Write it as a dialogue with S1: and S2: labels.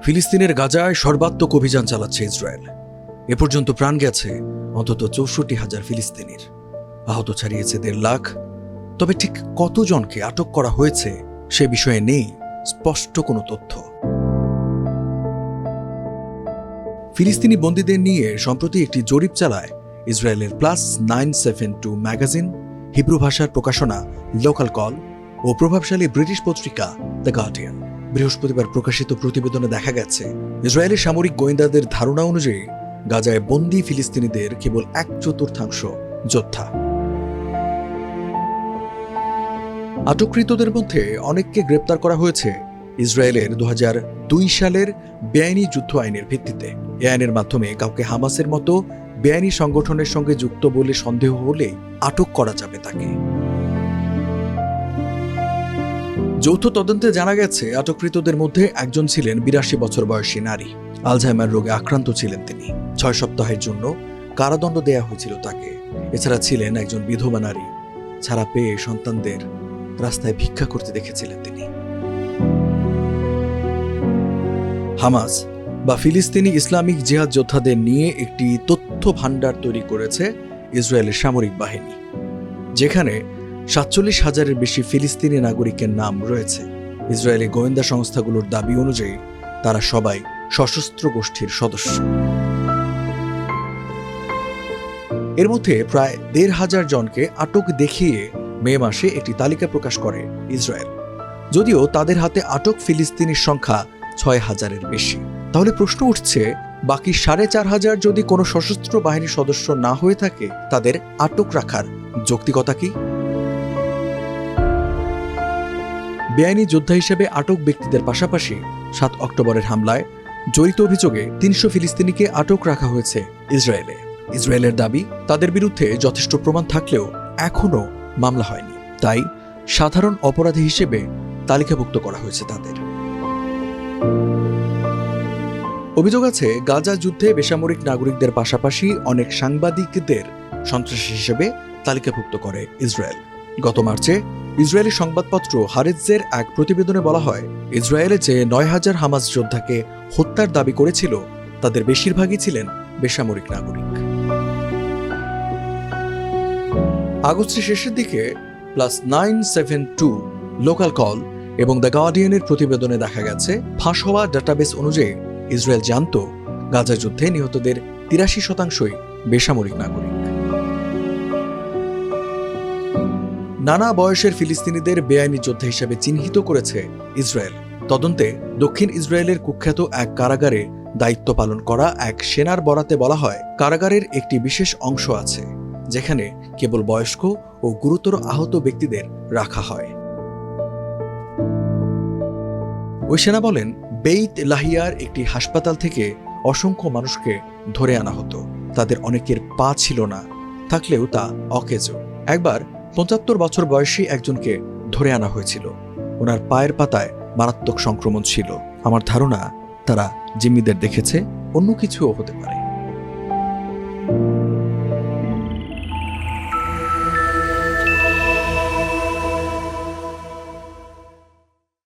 S1: ফিলিস্তিনের গাজায় সর্বাত্মক অভিযান চালাচ্ছে ইসরায়েল। এ পর্যন্ত প্রাণ গেছে অন্তত ৬৪,০০০ ফিলিস্তিনির, আহত ছাড়িয়েছে ১.৫ লাখ। তবে ঠিক কতজনকে আটক করা হয়েছে সে বিষয়ে নেই স্পষ্ট কোনো তথ্য। ফিলিস্তিনি বন্দীদের নিয়ে সম্প্রতি একটি জরিপ চালায় ইসরায়েলের +972 ম্যাগাজিন, হিব্রু ভাষার প্রকাশনা লোকাল কল ও প্রভাবশালী ব্রিটিশ পত্রিকা দ্য গার্ডিয়ান। বৃহস্পতিবার প্রকাশিত প্রতিবেদনে দেখা গেছে, ইসরায়েলের সামরিক গোয়েন্দাদের ধারণা অনুযায়ী গাজায় বন্দী ফিলিস্তিনিদের কেবল 1/4 যোদ্ধা। আটককৃতদের মধ্যে অনেককে গ্রেপ্তার করা হয়েছে ইসরায়েলের 2002 সালের বেআইনি যুদ্ধ আইনের ভিত্তিতে। এ আইনের মাধ্যমে কাউকে হামাসের মতো বেআইনি সংগঠনের সঙ্গে যুক্ত বলে সন্দেহ হলে আটক করা যাবে তাকে। যৌথ তদন্তে জানা গেছে, আটককৃতদের মধ্যে একজন ছিলেন 82 বছর বয়সী নারী। আলঝাইমার রোগে আক্রান্ত ছিলেন তিনি। 6 সপ্তাহের জন্য কারাদণ্ড দেয়া হয়েছিল তাকে। এছাড়া ছিলেন একজন বিধবা নারী। ছাড়া পেয়ে সন্তানদের রাস্তায় ভিক্ষা করতে দেখেছিলেন তিনি। হামাস বা ফিলিস্তিনি ইসলামিক জিহাদ যোদ্ধাদের নিয়ে একটি তথ্য ভাণ্ডার তৈরি করেছে ইসরায়েলের সামরিক বাহিনী, যেখানে ৪৭,০০০-এর বেশি ফিলিস্তিনি নাগরিকের নাম রয়েছে। ইসরায়েলি গোয়েন্দা সংস্থাগুলোর দাবি অনুযায়ী তারা সবাই সশস্ত্র গোষ্ঠীর সদস্য। এর মধ্যে প্রায় ১৫০০ জনকে আটক দেখিয়ে মে মাসে একটি তালিকা প্রকাশ করে ইসরায়েল। যদিও তাদের হাতে আটক ফিলিস্তিনির সংখ্যা ৬,০০০-এর বেশি। তাহলে প্রশ্ন উঠছে, বাকি ৪,৫০০ যদি কোনো সশস্ত্র বাহিনীর সদস্য না হয়ে থাকে, তাদের আটক রাখার যৌক্তিকতা কি? বেআইনি যোদ্ধা হিসেবে আটক ব্যক্তিদের পাশাপাশি ৭ অক্টোবরের হামলায় জড়িত অভিযোগে ৩০০ ফিলিস্তিনিকে আটক রাখা হয়েছে ইসরায়েলে। ইসরায়েলের দাবি, তাদের বিরুদ্ধে যথেষ্ট প্রমাণ থাকলেও এখনও মামলা হয়নি, তাই সাধারণ অপরাধী হিসেবে তালিকাভুক্ত করা হয়েছে তাদের। অভিযোগ আছে, গাজা যুদ্ধে বেসামরিক নাগরিকদের পাশাপাশি অনেক সাংবাদিকদের সন্ত্রাসী হিসেবে তালিকাভুক্ত করে ইসরায়েল। গত মার্চে ইসরায়েলি সংবাদপত্র হারেৎজের এক প্রতিবেদনে বলা হয়, ইসরায়েলে যে ৯,০০০ হামাস যোদ্ধাকে হত্যার দাবি করেছিল, তাদের বেশিরভাগই ছিলেন বেসামরিক নাগরিক। আগস্টের শেষের দিকে +972 লোকাল কল এবং দ্য গার্ডিয়ানের প্রতিবেদনে দেখা গেছে, ফাঁস হওয়া ডাটাবেস অনুযায়ী ইসরায়েল জানত গাজা যুদ্ধে নিহতদের ৮৩% বেসামরিক নাগরিক। নানা বয়সের ফিলিস্তিনিদের বেআইনি যোদ্ধা হিসেবে চিহ্নিত করেছে ইসরায়েল। তদন্তে দক্ষিণ ইসরায়েলের কুখ্যাত এক কারাগারে দায়িত্ব পালন করা এক সেনার বরাতে বলা হয়, কারাগারের একটি বিশেষ অংশ আছে যেখানে কেবল বয়স্ক ও গুরুতর আহত ব্যক্তিদের রাখা হয়। ওই সেনা বলেন, বেইত লাহিয়ার একটি হাসপাতাল থেকে অসংখ্য মানুষকে ধরে আনা হতো। তাদের অনেকের পা ছিল না, থাকলেও তা অকেজো। একবার ৭৫ বছর বয়সী একজনকে ধরে আনা হয়েছিল। ওনার পায়ের পাতায় মারাত্মক সংক্রমণ ছিল। আমার ধারণা তারা জিম্মিদের দেখেছে, অন্য কিছুও হতে পারে।